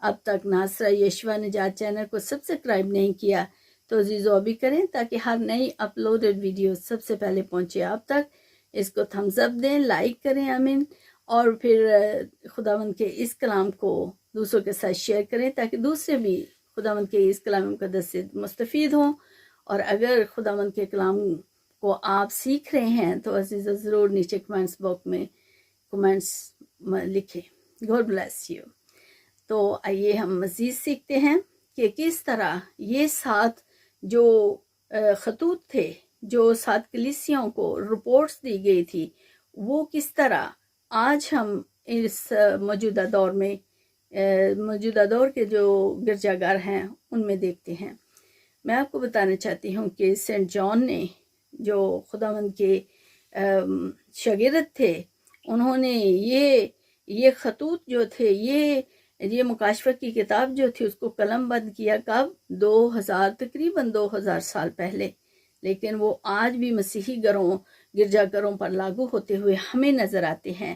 اب تک ناصرہ یشوع نجات چینل کو سبسکرائب نہیں کیا تو عزیزو ابھی کریں تاکہ ہر نئی اپلوڈڈ ویڈیو سب سے پہلے پہنچے آپ تک. اس کو تھمز اپ دیں، لائک کریں آمین، اور پھر خداوند کے اس کلام کو دوسروں کے ساتھ شیئر کریں تاکہ دوسرے بھی خداوند کے اس کلام مقدس سے مستفید ہوں. اور اگر خداوند کے کلام کو آپ سیکھ رہے ہیں تو عزیزو ضرور نیچے کمنٹس باکس میں کمنٹس لکھیں. God bless you. تو آئیے ہم مزید سیکھتے ہیں کہ کس طرح یہ 7 جو خطوط تھے، جو 7 کلیسیوں کو رپورٹس دی گئی تھی، وہ کس طرح آج ہم اس موجودہ دور میں موجودہ دور کے جو گرجا گھر ہیں ان میں دیکھتے ہیں. میں آپ کو بتانا چاہتی ہوں کہ سینٹ جان نے جو خداوند کے شاگرد تھے، انہوں نے یہ خطوط جو تھے، یہ مکاشفہ کی کتاب جو تھی، اس کو قلم بند کیا کب؟ تقریباً 2000 سال پہلے. لیکن وہ آج بھی مسیحی گرجا گھروں پر لاگو ہوتے ہوئے ہمیں نظر آتے ہیں.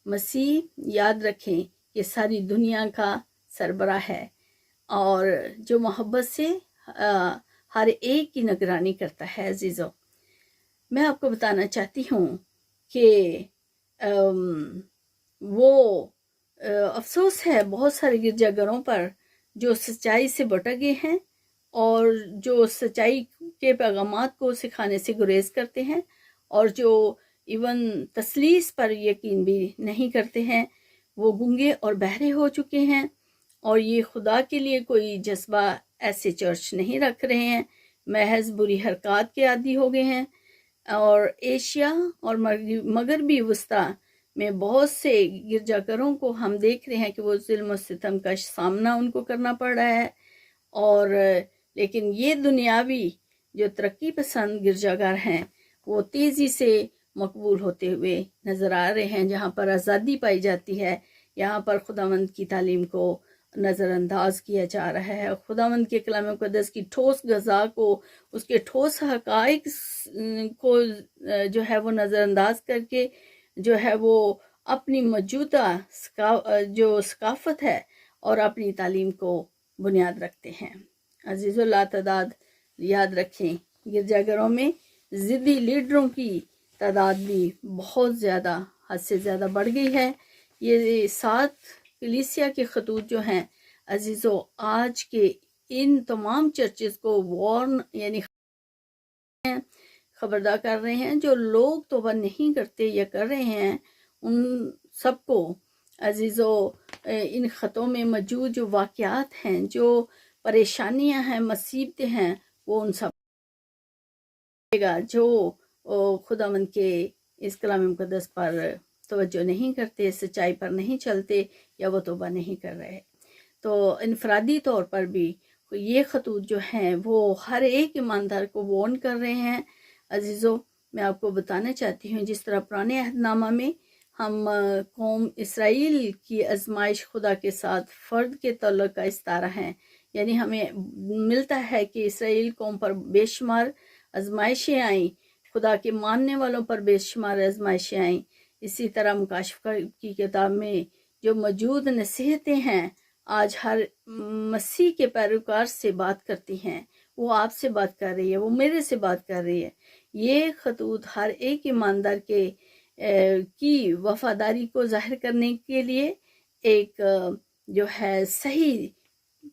مسیح، یاد رکھیں، کہ ساری دنیا کا سربراہ ہے اور جو محبت سے ہر ایک کی نگرانی کرتا ہے. عزیزو، میں آپ کو بتانا چاہتی ہوں کہ وہ افسوس ہے بہت سارے گرجا گھروں پر جو سچائی سے بھٹک گئے ہیں اور جو سچائی کے پیغامات کو سکھانے سے گریز کرتے ہیں اور جو ایون تثلیث پر یقین بھی نہیں کرتے ہیں. وہ گنگے اور بہرے ہو چکے ہیں اور یہ خدا کے لیے کوئی جذبہ ایسے چرچ نہیں رکھ رہے ہیں، محض بری حرکات کے عادی ہو گئے ہیں. اور ایشیا اور مغربی وسطی میں بہت سے گرجا گھروں کو ہم دیکھ رہے ہیں کہ وہ ظلم و ستم کا سامنا ان کو کرنا پڑ رہا ہے. اور لیکن یہ دنیاوی جو ترقی پسند گرجا گھر ہیں وہ تیزی سے مقبول ہوتے ہوئے نظر آ رہے ہیں. جہاں پر آزادی پائی جاتی ہے، یہاں پر خداوند کی تعلیم کو نظر انداز کیا جا رہا ہے. خداوند کے کلام مقدس کی ٹھوس غذا کو، اس کے ٹھوس حقائق کو جو ہے وہ نظر انداز کر کے جو ہے وہ اپنی موجودہ جو ثقافت ہے اور اپنی تعلیم کو بنیاد رکھتے ہیں. عزیز اللہ تعداد یاد رکھیں، گرجا گھروں میں ضدی لیڈروں کی تعداد بھی بہت زیادہ، حد سے زیادہ بڑھ گئی ہے. یہ 7 کلیسیا کے خطوط جو ہیں عزیزو، آج کے ان تمام چرچز کو وارن یعنی خبردار کر رہے ہیں. جو لوگ توبہ نہیں کرتے یا کر رہے ہیں، ان سب کو عزیزو ان خطوں میں موجود جو واقعات ہیں، جو پریشانیاں ہیں، مصیبتیں ہیں، وہ ان سب گا جو خداوند کے اس کلام مقدس پر توجہ نہیں کرتے، سچائی پر نہیں چلتے یا وہ توبہ نہیں کر رہے. تو انفرادی طور پر بھی یہ خطوط جو ہیں وہ ہر ایک ایماندار کو وارن کر رہے ہیں. عزیزو، میں آپ کو بتانا چاہتی ہوں، جس طرح پرانے عہد نامہ میں ہم قوم اسرائیل کی آزمائش خدا کے ساتھ فرد کے تعلق کا استعارہ ہیں، یعنی ہمیں ملتا ہے کہ اسرائیل قوم پر بے شمار آزمائشیں آئیں، خدا کے ماننے والوں پر بے شمار آزمائشیں آئیں. اسی طرح مکاشفہ کی کتاب میں جو موجود نصیحتیں ہیں آج ہر مسیح کے پیروکار سے بات کرتی ہیں. وہ آپ سے بات کر رہی ہے، وہ میرے سے بات کر رہی ہے. یہ خطوط ہر ایک ایماندار کی وفاداری کو ظاہر کرنے کے لیے ایک جو ہے صحیح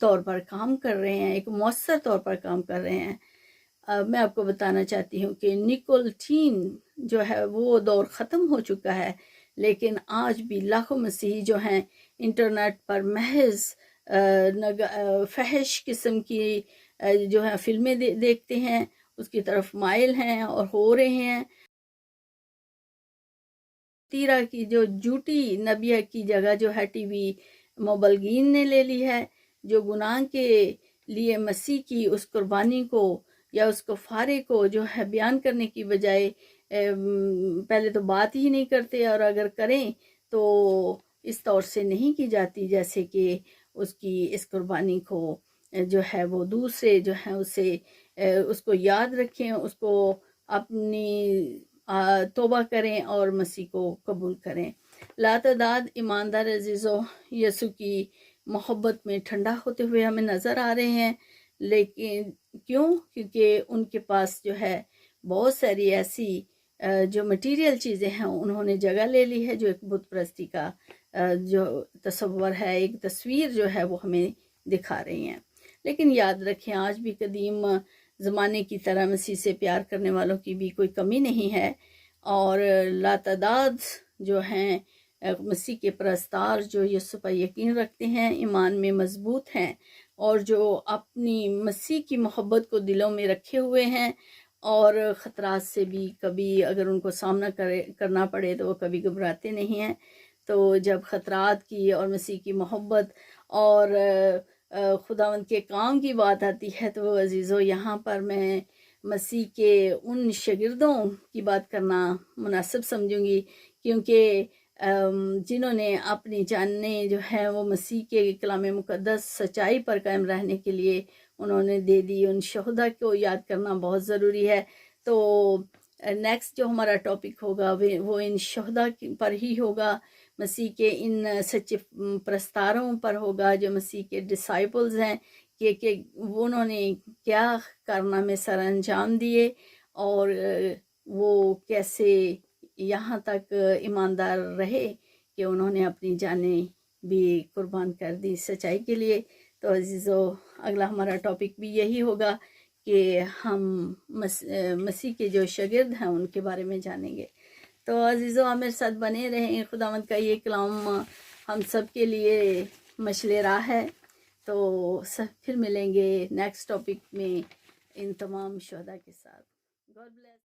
طور پر کام کر رہے ہیں، ایک مؤثر طور پر کام کر رہے ہیں. میں آپ کو بتانا چاہتی ہوں کہ نیکولٹین جو ہے وہ دور ختم ہو چکا ہے، لیکن آج بھی لاکھوں مسیحی جو ہیں انٹرنیٹ پر محض فحش قسم کی جو ہے فلمیں دیکھتے ہیں، اس کی طرف مائل ہیں اور ہو رہے ہیں. تیرا کی جو جھوٹی نبیہ کی جگہ جو ہے ٹی وی مبلغین نے لے لی ہے، جو گناہ کے لیے مسیح کی اس قربانی کو یا اس کفارے کو جو ہے بیان کرنے کی بجائے پہلے تو بات ہی نہیں کرتے، اور اگر کریں تو اس طور سے نہیں کی جاتی جیسے کہ اس کی اس قربانی کو جو ہے وہ دوسرے جو ہیں اسے اس کو یاد رکھیں، اس کو اپنی توبہ کریں اور مسیح کو قبول کریں. لاتعداد ایماندار عزیزو، یسوع کی محبت میں ٹھنڈا ہوتے ہوئے ہمیں نظر آ رہے ہیں، لیکن کیوں؟ کیونکہ ان کے پاس جو ہے بہت ساری ایسی جو مٹیریل چیزیں ہیں انہوں نے جگہ لے لی ہے، جو ایک بت پرستی کا جو تصور ہے، ایک تصویر جو ہے وہ ہمیں دکھا رہی ہیں۔ لیکن یاد رکھیں آج بھی قدیم زمانے کی طرح مسیح سے پیار کرنے والوں کی بھی کوئی کمی نہیں ہے، اور لاتعداد جو ہیں مسیح کے پرستار جو یسوع پر یقین رکھتے ہیں، ایمان میں مضبوط ہیں، اور جو اپنی مسیح کی محبت کو دلوں میں رکھے ہوئے ہیں، اور خطرات سے بھی کبھی اگر ان کو سامنا کرنا پڑے تو وہ کبھی گھبراتے نہیں ہیں۔ تو جب خطرات کی اور مسیح کی محبت اور خداوند کے کام کی بات آتی ہے تو عزیزو یہاں پر میں مسیح کے ان شاگردوں کی بات کرنا مناسب سمجھوں گی، کیونکہ جنہوں نے اپنی جانیں جو ہے وہ مسیح کے کلام مقدس سچائی پر قائم رہنے کے لیے انہوں نے دے دی۔ ان شہداء کو یاد کرنا بہت ضروری ہے۔ تو نیکسٹ جو ہمارا ٹاپک ہوگا وہ ان شہداء پر ہی ہوگا، مسیح کے ان سچے پرستاروں پر ہوگا جو مسیح کے ڈسائپلز ہیں، کہ انہوں نے کیا کارنامے سر انجام دیے، اور وہ کیسے یہاں تک ایماندار رہے کہ انہوں نے اپنی جانیں بھی قربان کر دی سچائی کے لیے۔ تو عزیزو اگلا ہمارا ٹاپک بھی یہی ہوگا کہ ہم مسیح کے جو شاگرد ہیں ان کے بارے میں جانیں گے۔ تو عزیزو آپ میرے ساتھ بنے رہیں، خداوند کا یہ کلام ہم سب کے لیے مشعل راہ ہے۔ تو پھر ملیں گے نیکسٹ ٹاپک میں ان تمام شہداء کے ساتھ۔ God bless.